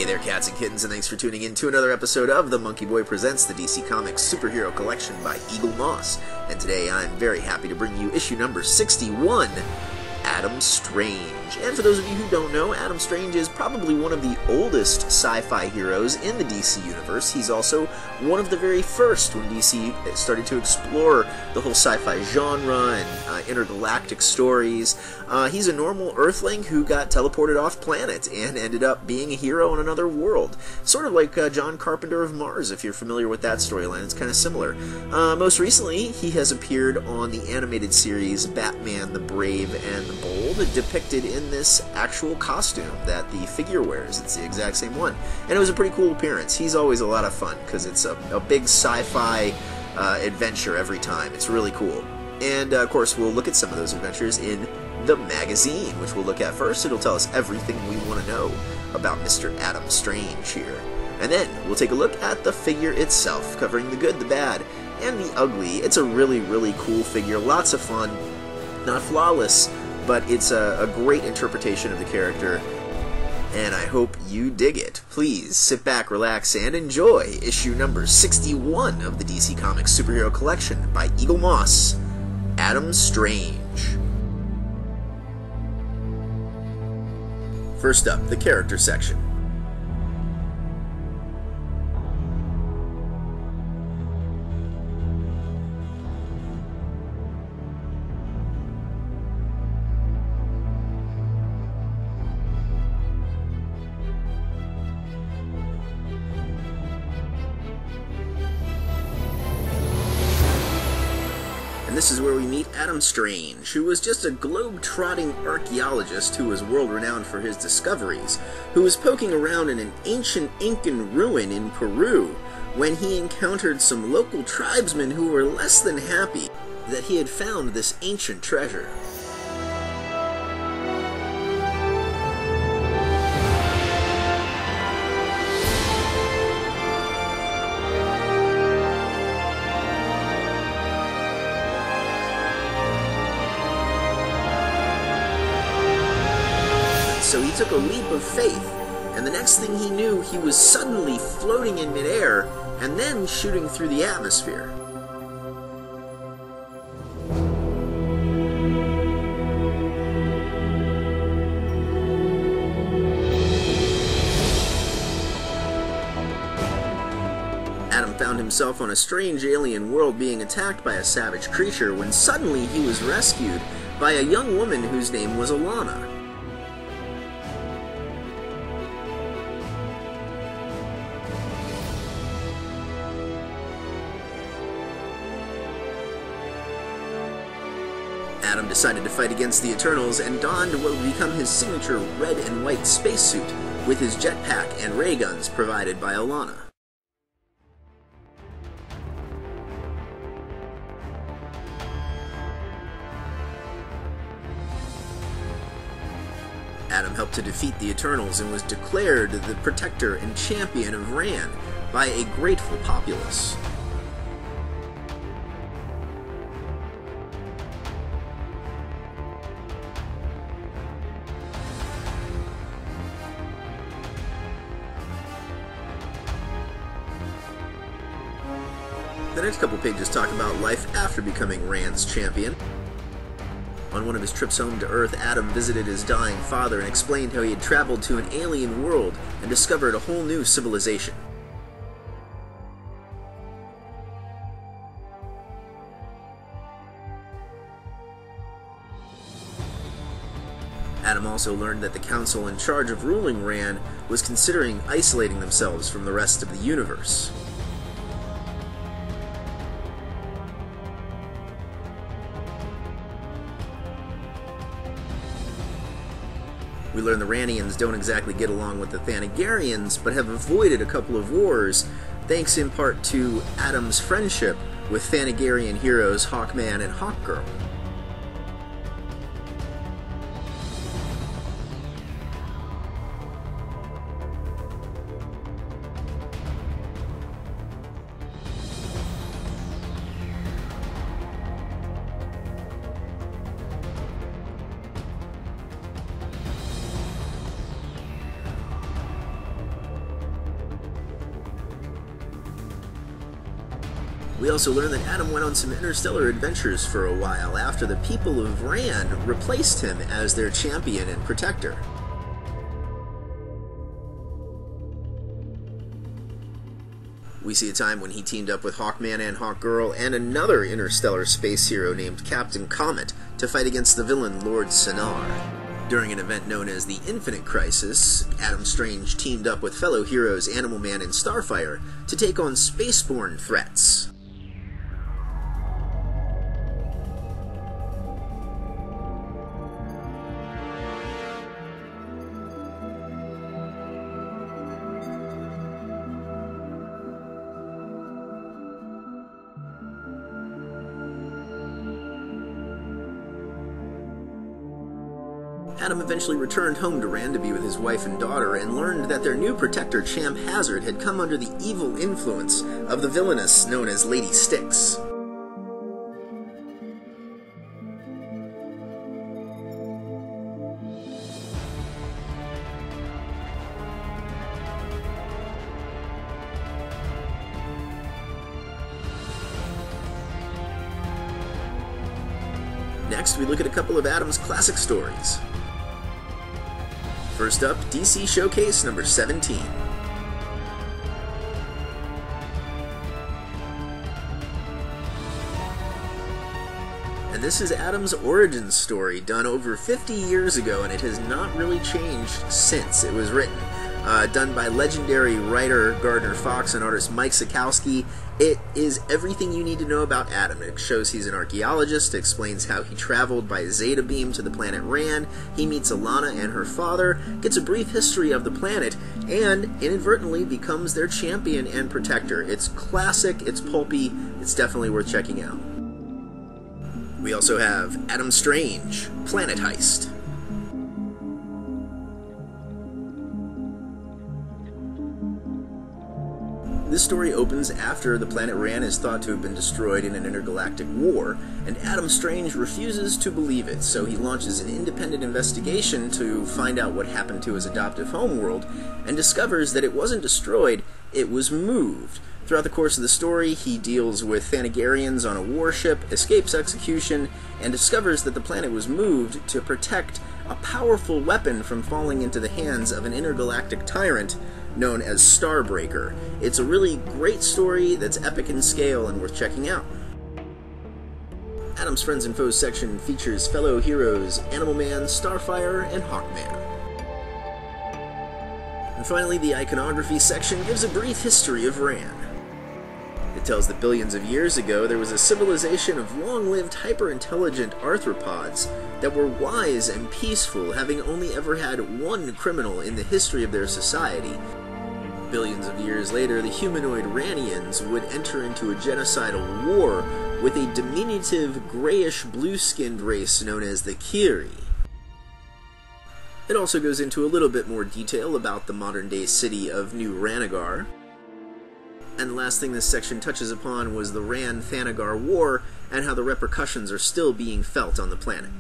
Hey there, cats and kittens, and thanks for tuning in to another episode of the MonkeyBoy Presents the DC Comics Superhero Collection by Eaglemoss. And today I'm very happy to bring you issue number 61, Adam Strange. And for those of you who don't know, Adam Strange is probably one of the oldest sci-fi heroes in the DC universe. He's also one of the very first when DC started to explore the whole sci-fi genre and intergalactic stories. He's a normal Earthling who got teleported off planet and ended up being a hero in another world. Sort of like John Carpenter of Mars, if you're familiar with that storyline. It's kind of similar. Most recently, he has appeared on the animated series Batman the Brave and the Bold, depicted in this actual costume that the figure wears. It's the exact same one. And it was a pretty cool appearance. He's always a lot of fun because it's a big sci-fi adventure every time. It's really cool. And of course, we'll look at some of those adventures in the magazine, which we'll look at first. It'll tell us everything we want to know about Mr. Adam Strange here. And then we'll take a look at the figure itself, covering the good, the bad, and the ugly. It's a really, really cool figure. Lots of fun. Not flawless, but it's a great interpretation of the character, and I hope you dig it. Please sit back, relax, and enjoy issue number 61 of the DC Comics Superhero Collection by Eaglemoss, Adam Strange. First up, the character section. And this is where we meet Adam Strange, who was just a globe-trotting archaeologist who was world-renowned for his discoveries, who was poking around in an ancient Incan ruin in Peru when he encountered some local tribesmen who were less than happy that he had found this ancient treasure. So he took a leap of faith, and the next thing he knew, he was suddenly floating in midair and then shooting through the atmosphere. Adam found himself on a strange alien world being attacked by a savage creature when suddenly he was rescued by a young woman whose name was Alana. Adam decided to fight against the Eternals and donned what would become his signature red and white spacesuit with his jetpack and ray guns provided by Alana. Adam helped to defeat the Eternals and was declared the protector and champion of Rann by a grateful populace. The next couple pages talk about life after becoming Rand's champion. On one of his trips home to Earth, Adam visited his dying father and explained how he had traveled to an alien world and discovered a whole new civilization. Adam also learned that the council in charge of ruling Rann was considering isolating themselves from the rest of the universe. We learn the Rannians don't exactly get along with the Thanagarians, but have avoided a couple of wars, thanks in part to Adam's friendship with Thanagarian heroes Hawkman and Hawkgirl. We also learn that Adam went on some interstellar adventures for a while after the people of Rann replaced him as their champion and protector. We see a time when he teamed up with Hawkman and Hawkgirl and another interstellar space hero named Captain Comet to fight against the villain Lord Sinar. During an event known as the Infinite Crisis, Adam Strange teamed up with fellow heroes Animal Man and Starfire to take on spaceborne threats. Adam eventually returned home to Rann to be with his wife and daughter, and learned that their new protector, Champ Hazard, had come under the evil influence of the villainess known as Lady Styx. Next, we look at a couple of Adam's classic stories. First up, DC Showcase number 17. And this is Adam's origin story, done over 50 years ago, and it has not really changed since it was written. Done by legendary writer Gardner Fox and artist Mike Sekowsky. It is everything you need to know about Adam. It shows he's an archaeologist, explains how he traveled by Zeta Beam to the planet Rann, he meets Alana and her father, gets a brief history of the planet, and inadvertently becomes their champion and protector. It's classic, it's pulpy, it's definitely worth checking out. We also have Adam Strange, Planet Heist. This story opens after the planet Rann is thought to have been destroyed in an intergalactic war, and Adam Strange refuses to believe it, so he launches an independent investigation to find out what happened to his adoptive homeworld, and discovers that it wasn't destroyed, it was moved. Throughout the course of the story, he deals with Thanagarians on a warship, escapes execution, and discovers that the planet was moved to protect a powerful weapon from falling into the hands of an intergalactic tyrant known as Starbreaker. It's a really great story that's epic in scale and worth checking out. Adam's Friends and Foes section features fellow heroes Animal Man, Starfire, and Hawkman. And finally, the iconography section gives a brief history of Rann. It tells that billions of years ago there was a civilization of long-lived hyper-intelligent arthropods that were wise and peaceful, having only ever had one criminal in the history of their society. Billions of years later, the humanoid Rannians would enter into a genocidal war with a diminutive grayish-blue-skinned race known as the Kiri. It also goes into a little bit more detail about the modern-day city of New Ranagar. And the last thing this section touches upon was the Rann-Thanagar War and how the repercussions are still being felt on the planet.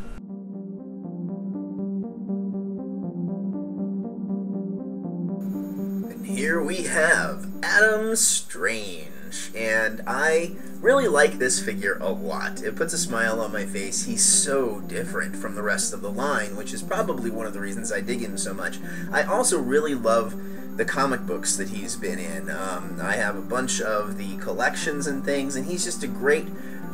And here we have Adam Strange, and I really like this figure a lot. It puts a smile on my face. He's so different from the rest of the line, which is probably one of the reasons I dig him so much. I also really love the comic books that he's been in. I have a bunch of the collections and things, and he's just a great,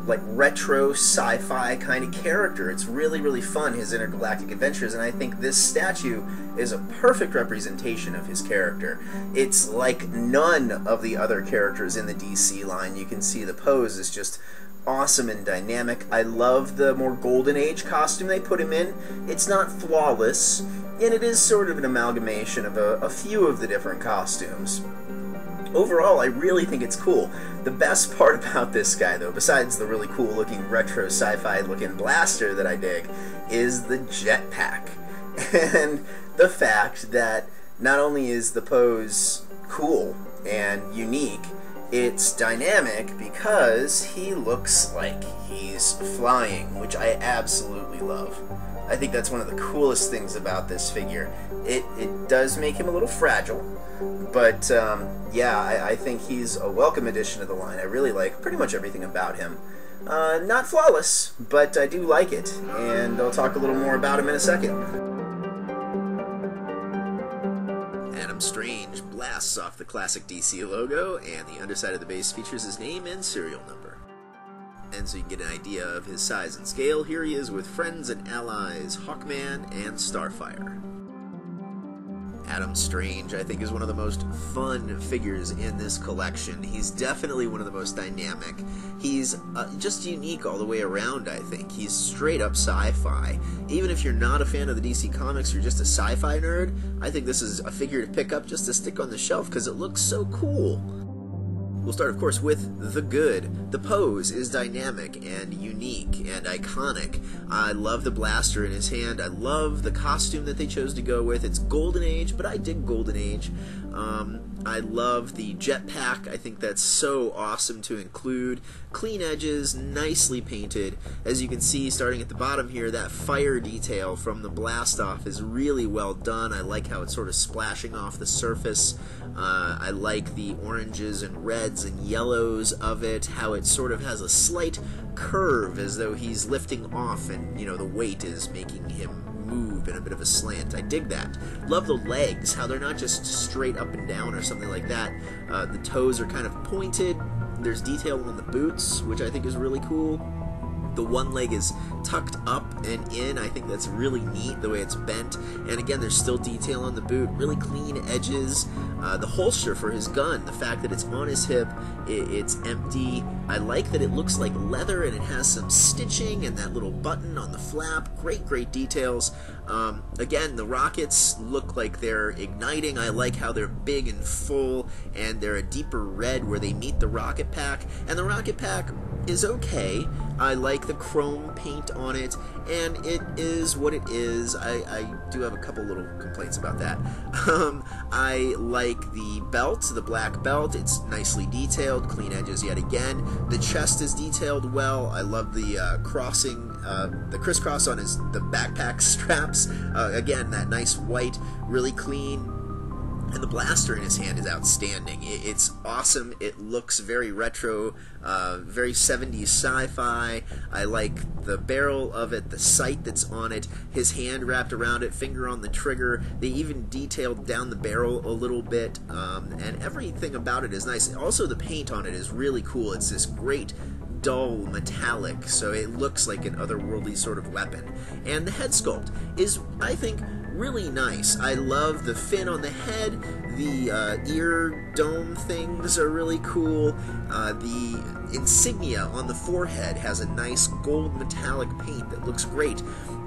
like, retro sci-fi kind of character. It's really, really fun, his intergalactic adventures, and I think this statue is a perfect representation of his character. It's like none of the other characters in the DC line. You can see the pose is just awesome and dynamic. I love the more Golden Age costume they put him in. It's not flawless, and it is sort of an amalgamation of a few of the different costumes. Overall, I really think it's cool. The best part about this guy, though, besides the really cool looking retro sci-fi looking blaster that I dig, is the jetpack. And the fact that not only is the pose cool and unique, it's dynamic because he looks like he's flying, which I absolutely love. I think that's one of the coolest things about this figure. It does make him a little fragile, but yeah, I think he's a welcome addition to the line. I really like pretty much everything about him. Not flawless, but I do like it, and I'll talk a little more about him in a second. Adam Strange blasts off the classic DC logo, and the underside of the base features his name and serial number. And so you can get an idea of his size and scale, here he is with friends and allies Hawkman and Starfire. Adam Strange, I think, is one of the most fun figures in this collection. He's definitely one of the most dynamic. He's just unique all the way around, I think. He's straight up sci-fi. Even if you're not a fan of the DC Comics, you're just a sci-fi nerd, I think this is a figure to pick up just to stick on the shelf because it looks so cool. We'll start, of course, with the good. The pose is dynamic and unique and iconic. I love the blaster in his hand. I love the costume that they chose to go with. It's Golden Age, but I dig Golden Age. I love the jetpack. I think that's so awesome to include. Clean edges, nicely painted. As you can see, starting at the bottom here, that fire detail from the blast off is really well done. I like how it's sort of splashing off the surface. I like the oranges and reds and yellows of it, how it sort of has a slight curve as though he's lifting off and, you know, the weight is making him move in a bit of a slant. I dig that. Love the legs, how they're not just straight up and down or something like that. The toes are kind of pointed. There's detail on the boots, which I think is really cool. The one leg is tucked up and in. I think that's really neat, the way it's bent. And again, there's still detail on the boot, really clean edges. The holster for his gun, the fact that it's on his hip, it's empty. I like that it looks like leather and it has some stitching and that little button on the flap. Great details. Again, the rockets look like they're igniting. I like how they're big and full, and they're a deeper red where they meet the rocket pack. And the rocket pack is okay. I like the chrome paint on it, and it is what it is. I do have a couple little complaints about that. I like the belt, the black belt. It's nicely detailed, clean edges yet again. The chest is detailed well. I love the the crisscross on the backpack straps. Again, that nice white, really clean. And the blaster in his hand is outstanding. It's awesome. It looks very retro, very 70s sci-fi. I like the barrel of it, the sight that's on it, his hand wrapped around it, finger on the trigger. They even detailed down the barrel a little bit, and everything about it is nice. Also, the paint on it is really cool. It's this great dull metallic, so it looks like an otherworldly sort of weapon. And the head sculpt is, I think, really nice. I love the fin on the head. The ear dome things are really cool. The insignia on the forehead has a nice gold metallic paint that looks great.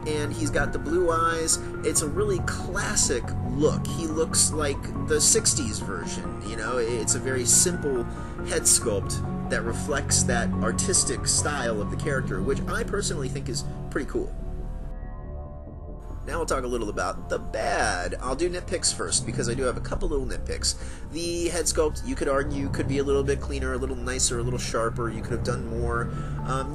And he's got the blue eyes. It's a really classic look. He looks like the 60s version, you know? It's a very simple head sculpt that reflects that artistic style of the character, which I personally think is pretty cool. Now we'll talk a little about the bad. I'll do nitpicks first, because I do have a couple little nitpicks. The head sculpt, you could argue, could be a little bit cleaner, a little nicer, a little sharper. You could have done more.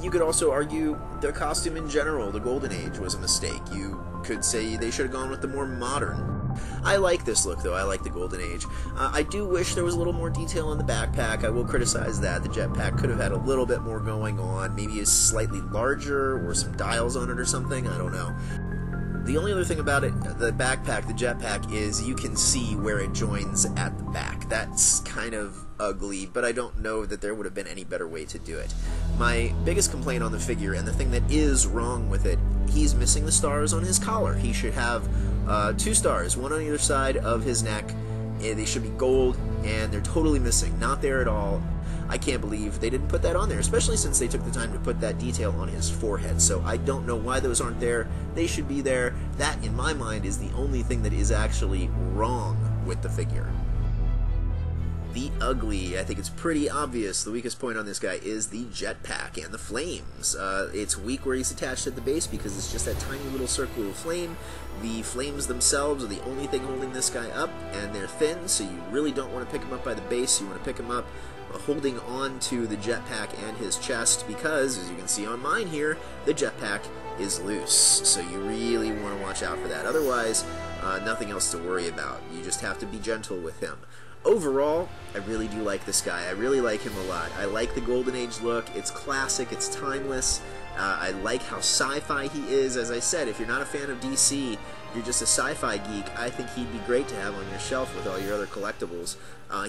You could also argue the costume in general, the Golden Age, was a mistake. You could say they should have gone with the more modern. I like this look, though. I like the Golden Age. I do wish there was a little more detail on the backpack. I will criticize that. The jetpack could have had a little bit more going on. Maybe it's slightly larger, or some dials on it or something. I don't know. The only other thing about it, the backpack, the jetpack, is you can see where it joins at the back. That's kind of ugly, but I don't know that there would have been any better way to do it. My biggest complaint on the figure, and the thing that is wrong with it, he's missing the stars on his collar. He should have 2 stars, one on either side of his neck. They should be gold, and they're totally missing. Not there at all. I can't believe they didn't put that on there, especially since they took the time to put that detail on his forehead. So I don't know why those aren't there. They should be there. That, in my mind, is the only thing that is actually wrong with the figure. the ugly. I think it's pretty obvious. The weakest point on this guy is the jetpack and the flames. It's weak where he's attached at the base because it's just that tiny little circle of flame. The flames themselves are the only thing holding this guy up, and they're thin, so you really don't want to pick him up by the base. You want to pick him up holding on to the jetpack and his chest because, as you can see on mine here, the jetpack is loose. So you really want to watch out for that. Otherwise, nothing else to worry about. You just have to be gentle with him. Overall, I really do like this guy. I really like him a lot. I like the Golden Age look. It's classic. It's timeless. I like how sci-fi he is. As I said, if you're not a fan of DC, you're just a sci-fi geek, I think he'd be great to have on your shelf with all your other collectibles.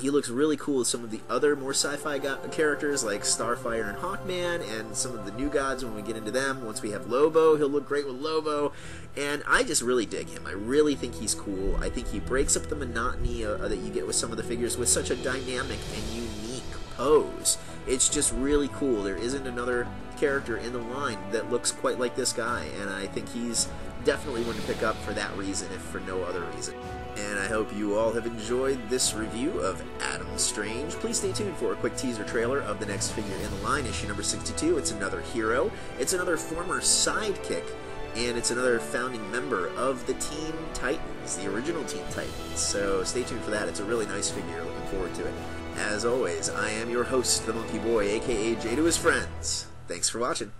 He looks really cool with some of the other more sci-fi characters like Starfire and Hawkman, and some of the new gods when we get into them. Once we have Lobo, he'll look great with Lobo, and I just really dig him. I really think he's cool. I think he breaks up the monotony that you get with some of the figures with such a dynamic and unique pose. It's just really cool. There isn't another character in the line that looks quite like this guy, and I think he's definitely one to pick up for that reason, if for no other reason. And I hope you all have enjoyed this review of Adam Strange. Please stay tuned for a quick teaser trailer of the next figure in the line, issue number 62. It's another hero, it's another former sidekick, and it's another founding member of the Teen Titans, the original Teen Titans. So stay tuned for that. It's a really nice figure. Looking forward to it. As always, I am your host, the Monkey Boy, aka Jay to his friends. Thanks for watching.